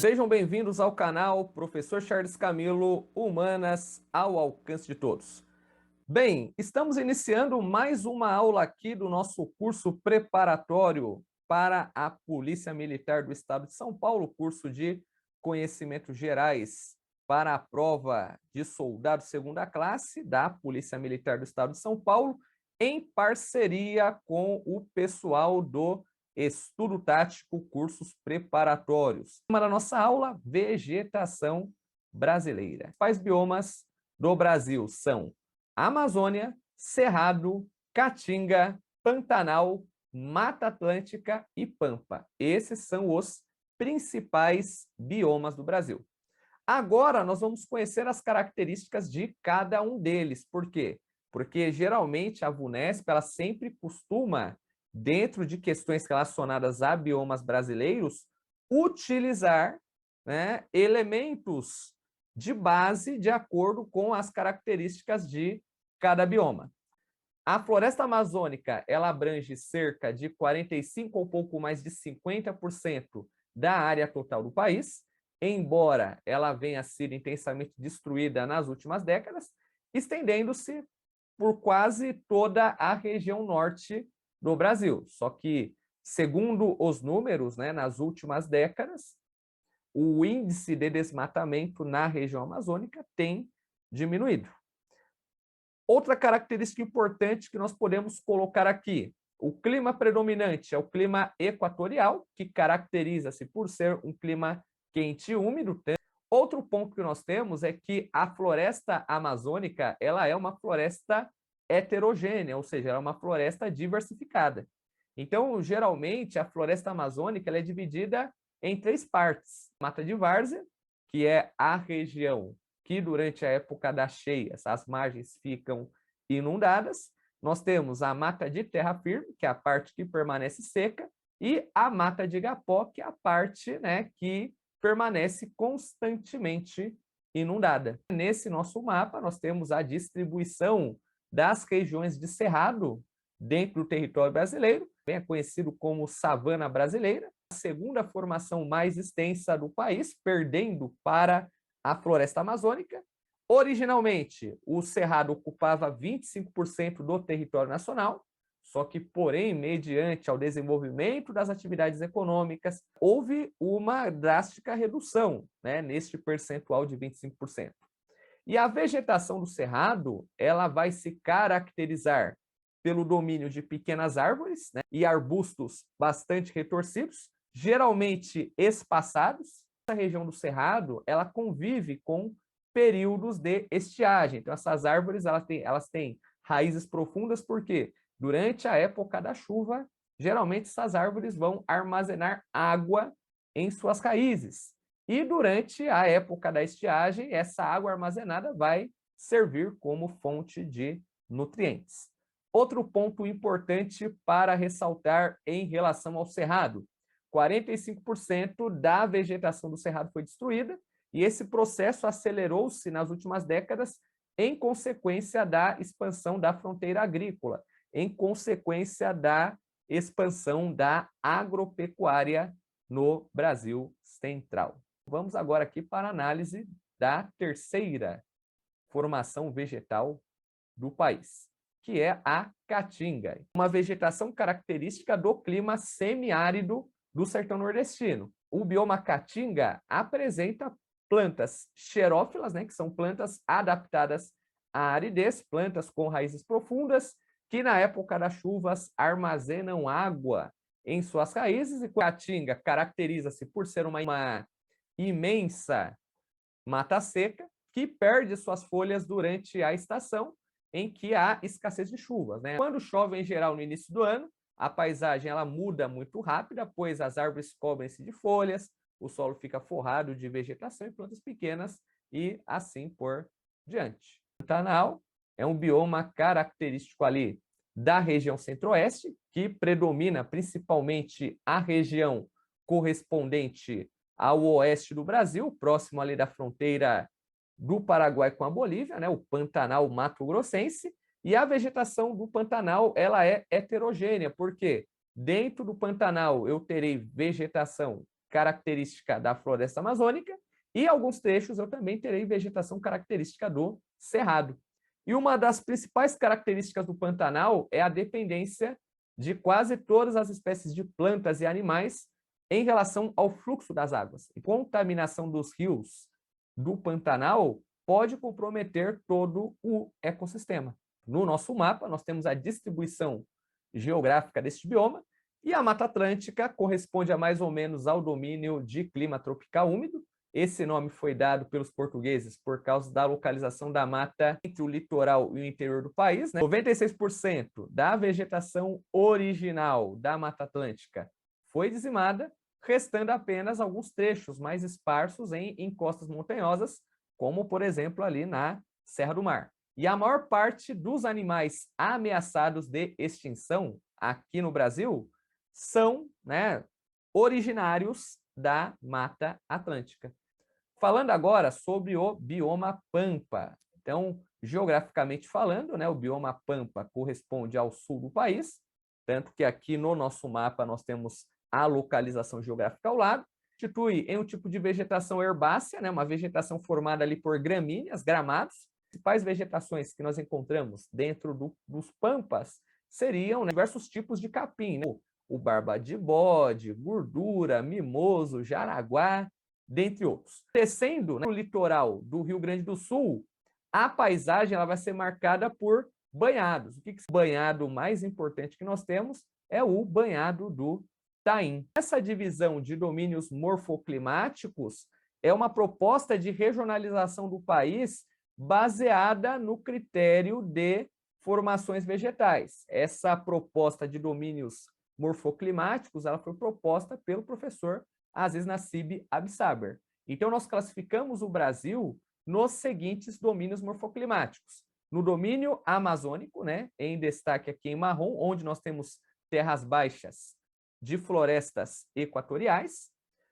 Sejam bem-vindos ao canal Professor Charles Camilo, Humanas ao alcance de todos. Bem, estamos iniciando mais uma aula aqui do nosso curso preparatório para a Polícia Militar do Estado de São Paulo, curso de Conhecimentos Gerais para a prova de soldado segunda classe da Polícia Militar do Estado de São Paulo, em parceria com o pessoal do Estudo Tático Cursos Preparatórios. O tema da nossa aula, vegetação brasileira. Os principais biomas do Brasil são Amazônia, Cerrado, Caatinga, Pantanal, Mata Atlântica e Pampa. Esses são os principais biomas do Brasil. Agora nós vamos conhecer as características de cada um deles. Por quê? Porque geralmente a VUNESP ela sempre costuma, dentro de questões relacionadas a biomas brasileiros, utilizar, né, elementos de base de acordo com as características de cada bioma. A floresta amazônica ela abrange cerca de 45% ou pouco mais de 50% da área total do país, embora ela venha a ser intensamente destruída nas últimas décadas, estendendo-se por quase toda a região norte do Brasil. Só que, segundo os números, né, nas últimas décadas, o índice de desmatamento na região amazônica tem diminuído. Outra característica importante que nós podemos colocar aqui, o clima predominante é o clima equatorial, que caracteriza-se por ser um clima quente e úmido. Outro ponto que nós temos é que a floresta amazônica ela é uma floresta heterogênea, ou seja, ela é uma floresta diversificada. Então, geralmente, a floresta amazônica ela é dividida em três partes. Mata de várzea, que é a região que durante a época das cheias as margens ficam inundadas. Nós temos a mata de terra firme, que é a parte que permanece seca, e a mata de igapó, que é a parte, né, que permanece constantemente inundada. Nesse nosso mapa, nós temos a distribuição das regiões de cerrado dentro do território brasileiro, bem conhecido como savana brasileira, a segunda formação mais extensa do país, perdendo para a floresta amazônica. Originalmente, o cerrado ocupava 25% do território nacional, só que, porém, mediante ao desenvolvimento das atividades econômicas, houve uma drástica redução, né, neste percentual de 25%. E a vegetação do cerrado, ela vai se caracterizar pelo domínio de pequenas árvores, né, e arbustos bastante retorcidos, geralmente espaçados. Essa região do cerrado, ela convive com períodos de estiagem. Então, essas árvores elas têm raízes profundas, porque durante a época da chuva, geralmente essas árvores vão armazenar água em suas raízes. E durante a época da estiagem, essa água armazenada vai servir como fonte de nutrientes. Outro ponto importante para ressaltar em relação ao cerrado: 45% da vegetação do cerrado foi destruída, e esse processo acelerou-se nas últimas décadas em consequência da expansão da fronteira agrícola, em consequência da expansão da agropecuária no Brasil Central. Vamos agora aqui para a análise da terceira formação vegetal do país, que é a caatinga, uma vegetação característica do clima semiárido do sertão nordestino. O bioma caatinga apresenta plantas xerófilas, né, que são plantas adaptadas à aridez, plantas com raízes profundas, que na época das chuvas armazenam água em suas raízes. E a caatinga caracteriza-se por ser uma imensa mata seca que perde suas folhas durante a estação em que há escassez de chuvas, né? Quando chove em geral no início do ano, a paisagem ela muda muito rápida, pois as árvores cobrem-se de folhas, o solo fica forrado de vegetação e plantas pequenas e assim por diante. O Pantanal é um bioma característico ali da região centro-oeste, que predomina principalmente a região correspondente ao oeste do Brasil, próximo ali da fronteira do Paraguai com a Bolívia, né, o Pantanal Mato-Grossense, e a vegetação do Pantanal ela é heterogênea, porque dentro do Pantanal eu terei vegetação característica da floresta amazônica, e alguns trechos eu também terei vegetação característica do cerrado. E uma das principais características do Pantanal é a dependência de quase todas as espécies de plantas e animais em relação ao fluxo das águas. A contaminação dos rios do Pantanal pode comprometer todo o ecossistema. No nosso mapa, nós temos a distribuição geográfica deste bioma, e a Mata Atlântica corresponde a mais ou menos ao domínio de clima tropical úmido. Esse nome foi dado pelos portugueses por causa da localização da mata entre o litoral e o interior do país, né? 96% da vegetação original da Mata Atlântica foi dizimada, restando apenas alguns trechos mais esparsos em encostas montanhosas, como, por exemplo, ali na Serra do Mar. E a maior parte dos animais ameaçados de extinção aqui no Brasil são, né, originários da Mata Atlântica. Falando agora sobre o bioma Pampa. Então, geograficamente falando, né, o bioma Pampa corresponde ao sul do país, tanto que aqui no nosso mapa nós temos a localização geográfica ao lado. Constitui em um tipo de vegetação herbácea, né, uma vegetação formada ali por gramíneas, gramados. As principais vegetações que nós encontramos dentro dos pampas seriam, né, diversos tipos de capim, né? O barba de bode, gordura, mimoso, jaraguá, dentre outros. Descendo, né, no litoral do Rio Grande do Sul, a paisagem ela vai ser marcada por banhados. O banhado mais importante que nós temos é o banhado do Taim. Essa divisão de domínios morfoclimáticos é uma proposta de regionalização do país baseada no critério de formações vegetais. Essa proposta de domínios morfoclimáticos ela foi proposta pelo professor Aziz Nassib Absaber. Então, nós classificamos o Brasil nos seguintes domínios morfoclimáticos. No domínio amazônico, né, em destaque aqui em marrom, onde nós temos terras baixas de florestas equatoriais.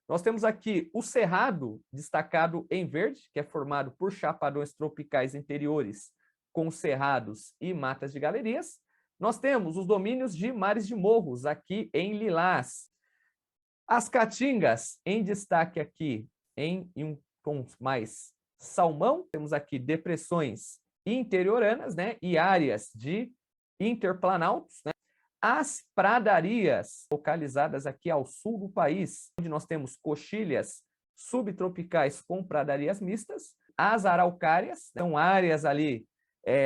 Nós temos aqui o cerrado, destacado em verde, que é formado por chapadões tropicais interiores com cerrados e matas de galerias. Nós temos os domínios de mares de morros, aqui em lilás. As caatingas, em destaque aqui em um tom mais salmão. Temos aqui depressões interioranas, né, e áreas de interplanaltos, né? As pradarias, localizadas aqui ao sul do país, onde nós temos coxilhas subtropicais com pradarias mistas. As araucárias, são áreas ali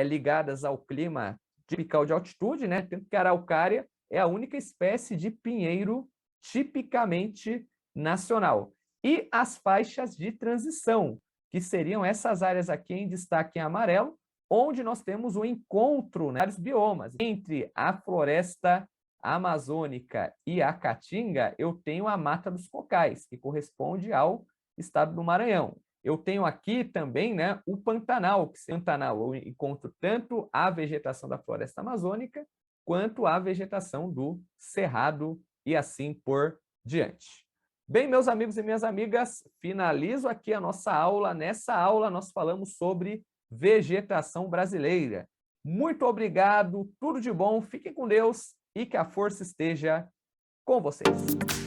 ligadas ao clima tropical de altitude, né? Tanto que a araucária é a única espécie de pinheiro tipicamente nacional. E as faixas de transição, que seriam essas áreas aqui em destaque em amarelo, onde nós temos o encontro, né, vários biomas. Entre a floresta amazônica e a caatinga, eu tenho a Mata dos Cocais, que corresponde ao estado do Maranhão. Eu tenho aqui também, né, o Pantanal, que no Pantanal eu encontro tanto a vegetação da floresta amazônica, quanto a vegetação do cerrado e assim por diante. Bem, meus amigos e minhas amigas, finalizo aqui a nossa aula. Nessa aula nós falamos sobre vegetação brasileira. Muito obrigado, tudo de bom, fiquem com Deus e que a força esteja com vocês.